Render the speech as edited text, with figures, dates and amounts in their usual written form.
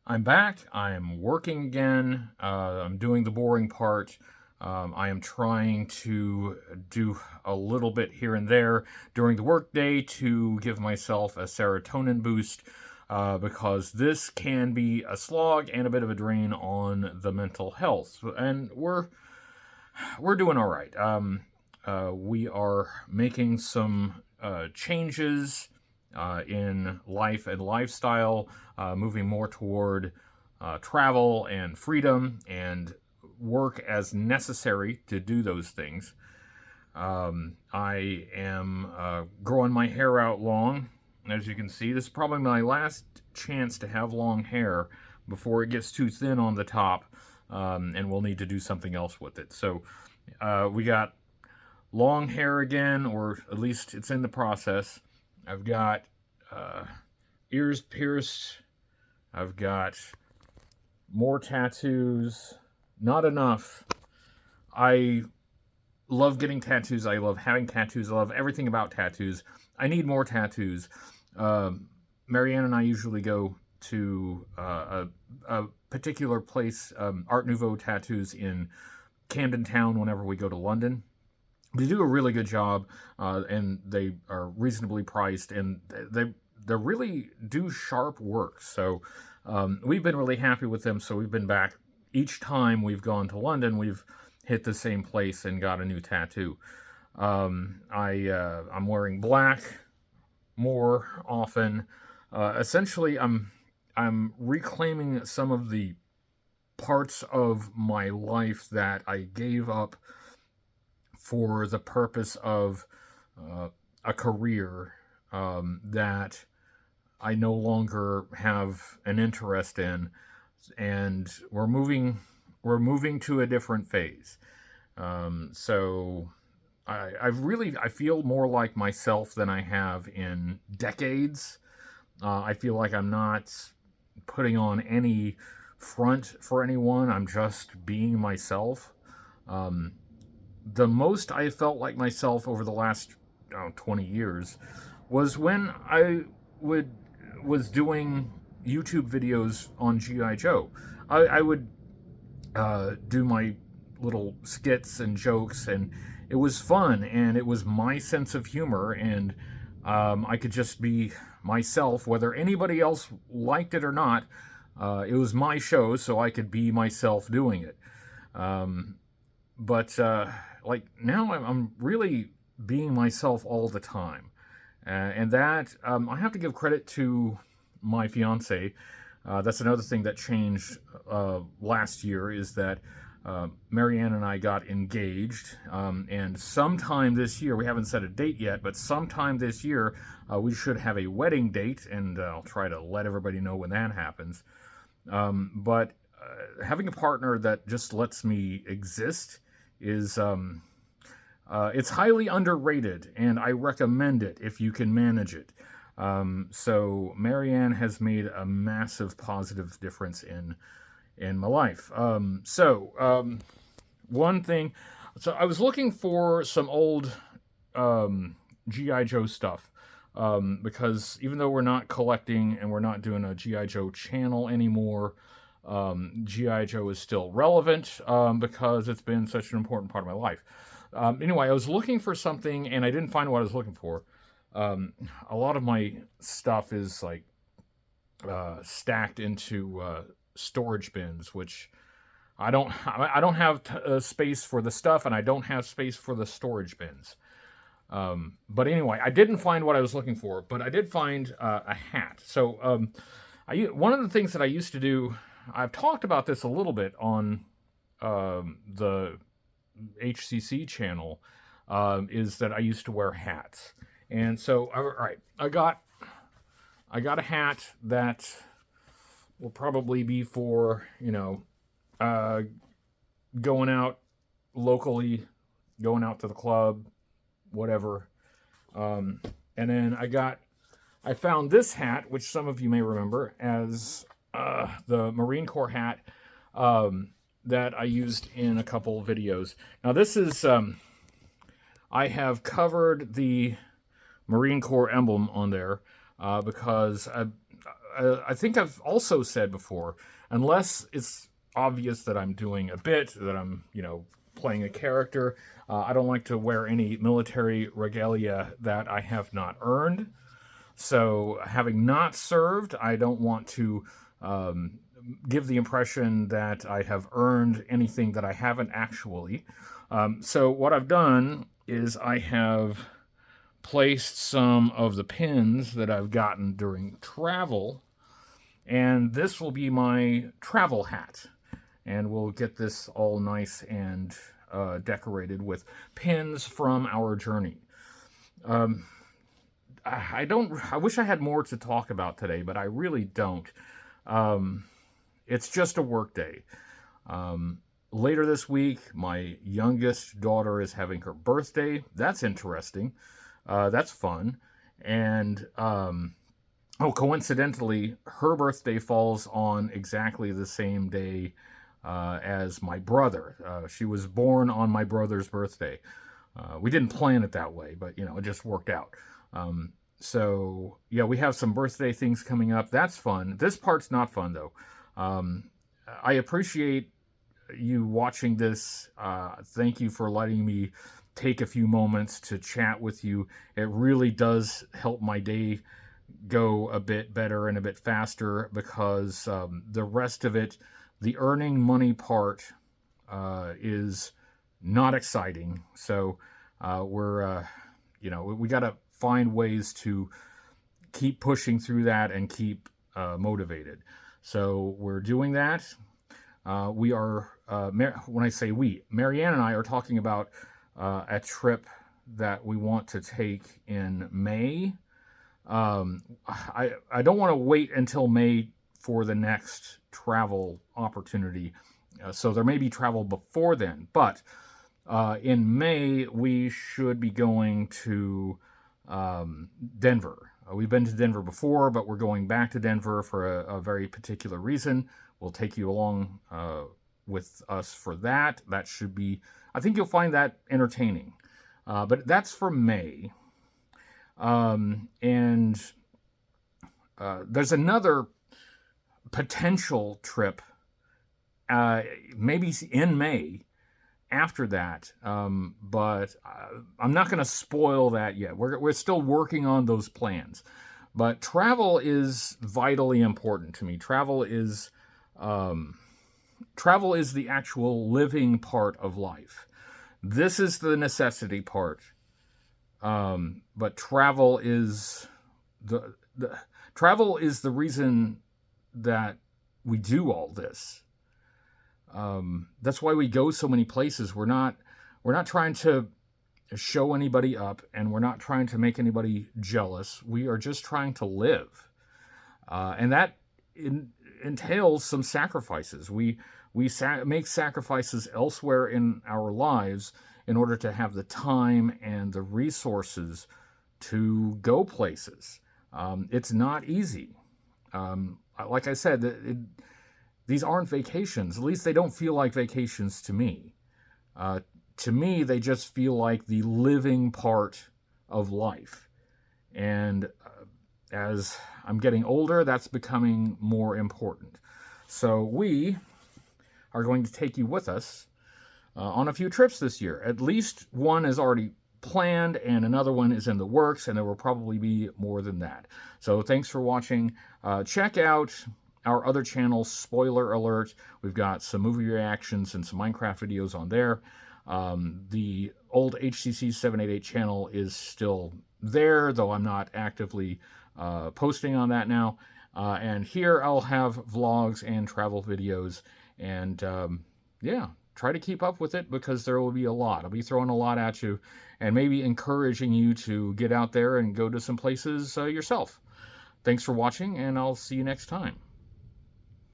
I'm back. I'm working again. I'm doing the boring part. I am trying to do a little bit here and there during the workday to give myself a serotonin boost because this can be a slog and a bit of a drain on the mental health. And we're doing all right. We are making some changes in life and lifestyle, moving more toward travel and freedom and work as necessary to do those things. I am growing my hair out long. As you can see, this is probably my last chance to have long hair before it gets too thin on the top, and we'll need to do something else with it. So we got long hair again, or at least it's in the process. I've got ears pierced. I've got more tattoos. Not enough. I love getting tattoos. I love having tattoos. I love everything about tattoos. I need more tattoos. Marianne and I usually go to a particular place, Art Nouveau Tattoos in Camden Town, whenever we go to London. They do a really good job, and they are reasonably priced, and they really do sharp work. So we've been really happy with them. So we've been back each time we've gone to London. We've hit the same place and got a new tattoo. I'm wearing black more often. Essentially, I'm reclaiming some of the parts of my life that I gave up for the purpose of a career that I no longer have an interest in, and we're moving to a different phase. So I feel more like myself than I have in decades. I feel like I'm not putting on any front for anyone. I'm just being myself. The most I felt like myself over the last 20 years was when was doing YouTube videos on G.I. Joe. I would do my little skits and jokes, and it was fun, and it was my sense of humor, and I could just be myself, whether anybody else liked it or not. It was my show, so I could be myself doing it. But like now, I'm really being myself all the time, and that I have to give credit to my fiance. That's another thing that changed last year, is that Marianne and I got engaged, and sometime this year, we haven't set a date yet, but sometime this year we should have a wedding date, and I'll try to let everybody know when that happens. But having a partner that just lets me exist is it's highly underrated, and I recommend it if you can manage it. So Marianne has made a massive positive difference in my life. One thing, so I was looking for some old GI Joe stuff, because even though we're not collecting and we're not doing a GI Joe channel anymore, GI Joe is still relevant, because it's been such an important part of my life. Anyway, I was looking for something and I didn't find what I was looking for. A lot of my stuff is like stacked into storage bins, which I don't have space for the stuff, and I don't have space for the storage bins. But anyway, I didn't find what I was looking for, but I did find a hat. So one of the things that I used to do, I've talked about this a little bit on the HCC channel, is that I used to wear hats. And so, all right, I got a hat that will probably be for, going out locally, going out to the club, whatever. And then I found this hat, which some of you may remember as the Marine Corps hat, that I used in a couple videos. Now this is, I have covered the Marine Corps emblem on there because I think I've also said before, unless it's obvious that I'm doing a bit, that I'm, playing a character, I don't like to wear any military regalia that I have not earned. So, having not served, I don't want to um, give the impression that I have earned anything that I haven't actually. So, what I've done is I have placed some of the pins that I've gotten during travel, and this will be my travel hat. And we'll get this all nice and decorated with pins from our journey. Um, I don't. I wish I had more to talk about today, but I really don't. Um, it's just a work day. Later this week, my youngest daughter is having her birthday. That's interesting. That's fun. And coincidentally, her birthday falls on exactly the same day as my brother. She was born on my brother's birthday. We didn't plan it that way, but it just worked out. So yeah, we have some birthday things coming up. That's fun. This part's not fun though. I appreciate you watching this. Thank you for letting me take a few moments to chat with you. It really does help my day go a bit better and a bit faster because the rest of it, the earning money part, is not exciting. So we got to find ways to keep pushing through that and keep motivated. So we're doing that. We are, when I say we, Marianne and I are talking about a trip that we want to take in May. I don't want to wait until May for the next travel opportunity. So there may be travel before then, but in May we should be going to Denver. We've been to Denver before, but we're going back to Denver for a very particular reason. We'll take you along with us for that. That should be, I think you'll find that entertaining. But that's for May. And there's another potential trip, maybe in May after that. But I'm not going to spoil that yet. We're still working on those plans. But travel is vitally important to me. Travel is the actual living part of life. This is the necessity part. But travel is the reason that we do all this. That's why we go so many places. We're not trying to show anybody up, and we're not trying to make anybody jealous. We are just trying to live, and that entails some sacrifices. We make sacrifices elsewhere in our lives in order to have the time and the resources to go places. It's not easy. Like I said, these aren't vacations. At least they don't feel like vacations to me. To me, they just feel like the living part of life. And as I'm getting older, that's becoming more important. So we are going to take you with us on a few trips this year. At least one is already planned and another one is in the works, and there will probably be more than that. So thanks for watching. Check out our other channels, spoiler alert. We've got some movie reactions and some Minecraft videos on there. The old HCC 788 channel is still there, though I'm not actively posting on that now. And here I'll have vlogs and travel videos, and try to keep up with it because there will be a lot. I'll be throwing a lot at you and maybe encouraging you to get out there and go to some places yourself. Thanks for watching, and I'll see you next time.